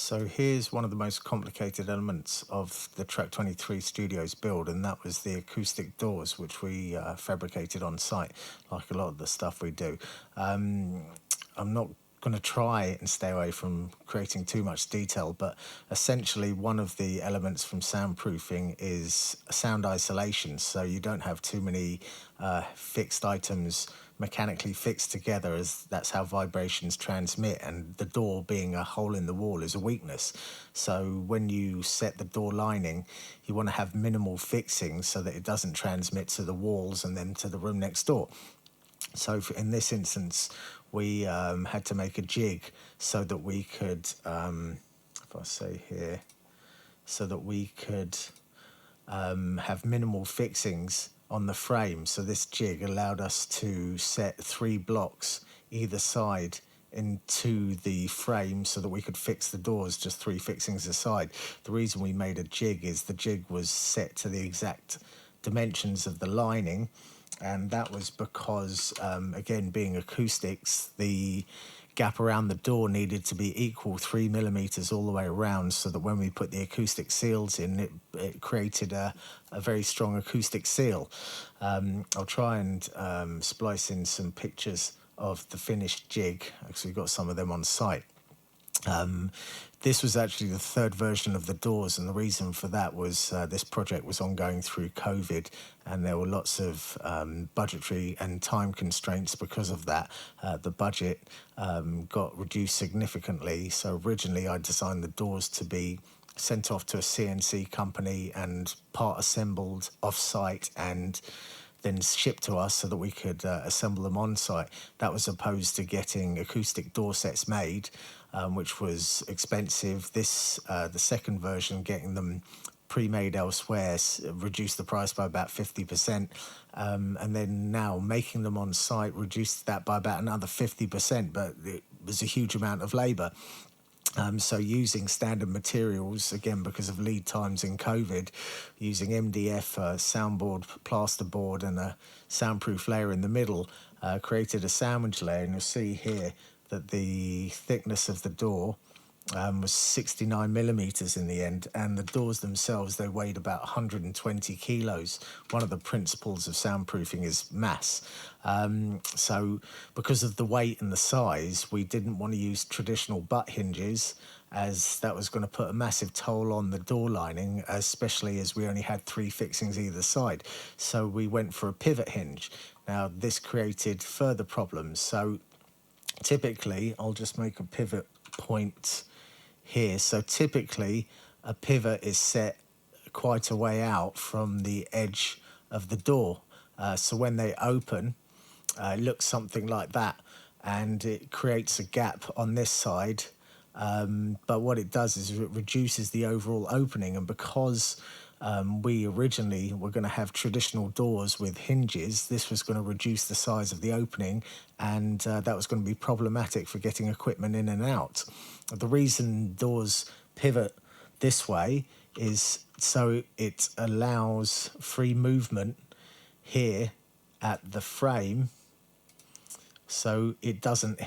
So here's one of the most complicated elements of the T23 Studios build, and that was the acoustic doors, which we fabricated on site, like a lot of the stuff we do. I'm not going to try and stay away from creating too much detail, but essentially one of the elements from soundproofing is sound isolation, so you don't have too many fixed items mechanically fixed together, as that's how vibrations transmit, and the door being a hole in the wall is a weakness. So when you set the door lining, you want to have minimal fixings so that it doesn't transmit to the walls and then to the room next door. So in this instance, we had to make a jig so that we could, if I say here, so that we could have minimal fixings on the frame. So this jig allowed us to set 3 blocks either side into the frame so that we could fix the doors, just 3 fixings aside. The reason we made a jig is the jig was set to the exact dimensions of the lining, and that was because, again, being acoustics, the gap around the door needed to be equal 3 millimeters all the way around, so that when we put the acoustic seals in, it created a very strong acoustic seal. I'll try and splice in some pictures of the finished jig, because we've got some of them on site. This was actually the 3rd version of the doors, and the reason for that was this project was ongoing through COVID, and there were lots of budgetary and time constraints because of that. The budget got reduced significantly, so originally I designed the doors to be sent off to a CNC company and part assembled off-site and then shipped to us so that we could assemble them on site. That was opposed to getting acoustic door sets made, which was expensive. This, the 2nd version, getting them pre-made elsewhere, reduced the price by about 50%, and then now making them on site reduced that by about another 50%, but it was a huge amount of labour. So using standard materials, again, because of lead times in COVID, using MDF, soundboard, plasterboard and a soundproof layer in the middle, created a sandwich layer. And you'll see here that the thickness of the door was 69 millimeters in the end, and the doors themselves, they weighed about 120 kilos. One of the principles of soundproofing is mass. So because of the weight and the size, we didn't want to use traditional butt hinges, as that was going to put a massive toll on the door lining, especially as we only had 3 fixings either side. So we went for a pivot hinge. Now this created further problems. So typically, I'll just make a pivot point here. So typically a pivot is set quite a way out from the edge of the door. So when they open, it looks something like that, and it creates a gap on this side. But what it does is it reduces the overall opening, and because we originally were going to have traditional doors with hinges, this was going to reduce the size of the opening, and that was going to be problematic for getting equipment in and out. The reason doors pivot this way is so it allows free movement here at the frame, so it doesn't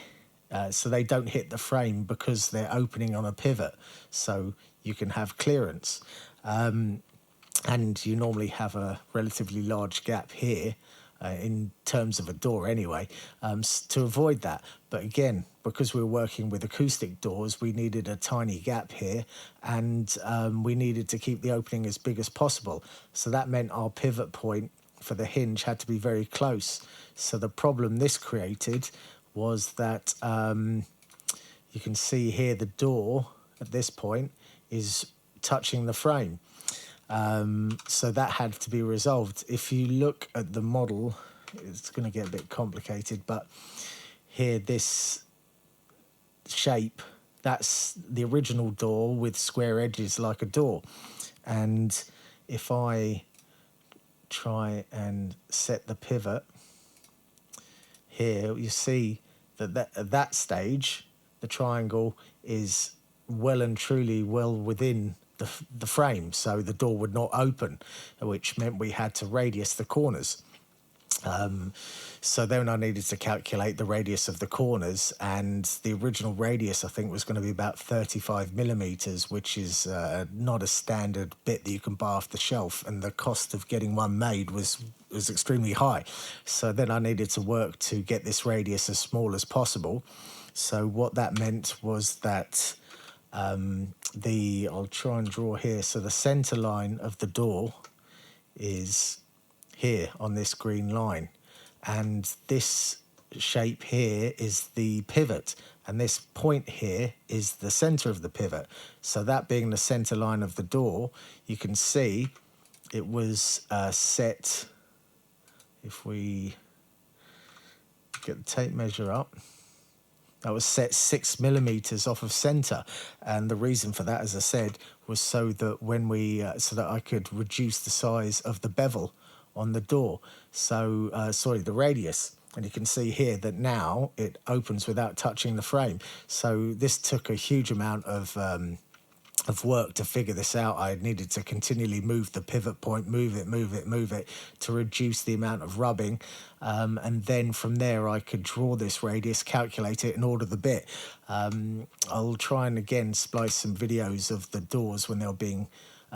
so they don't hit the frame because they're opening on a pivot, so you can have clearance. And you normally have a relatively large gap here in terms of a door anyway, to avoid that. But again, because we were working with acoustic doors, we needed a tiny gap here, and we needed to keep the opening as big as possible. So that meant our pivot point for the hinge had to be very close. So the problem this created was that you can see here the door at this point is touching the frame. So that had to be resolved. If you look at the model, it's going to get a bit complicated, but here, this shape, that's the original door with square edges like a door. And if I try and set the pivot here, you see that at that stage, the triangle is well and truly well within the frame, so the door would not open, which meant we had to radius the corners. So then I needed to calculate the radius of the corners, and the original radius I think was going to be about 35 millimeters, which is not a standard bit that you can buy off the shelf, and the cost of getting one made was extremely high. So then I needed to work to get this radius as small as possible. So what that meant was that I'll try and draw here. So the center line of the door is here on this green line, and this shape here is the pivot, and this point here is the center of the pivot. So that being the center line of the door, you can see it was set, if we get the tape measure up, that was set 6 millimeters off of center, and the reason for that, as I said, was so that when so that I could reduce the size of the bevel on the door. So the radius, and you can see here that now it opens without touching the frame. So this took a huge amount of work to figure this out. I needed to continually move the pivot point, move it to reduce the amount of rubbing, and then from there I could draw this radius, calculate it, and order the bit. I'll try and again splice some videos of the doors when they were being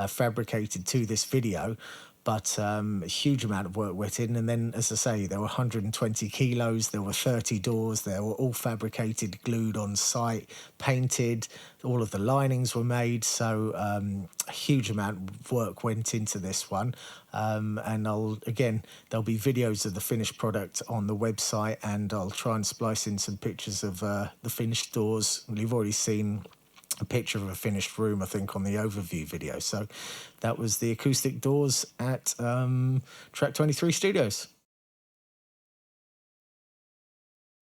fabricated to this video, but a huge amount of work went in. And then, as I say, there were 120 kilos, there were 30 doors, they were all fabricated, glued on site, painted, all of the linings were made. So a huge amount of work went into this one. And there'll be videos of the finished product on the website, and I'll try and splice in some pictures of the finished doors. You've already seen a picture of a finished room, I think, on the overview video. So that was the acoustic doors at Track 23 Studios.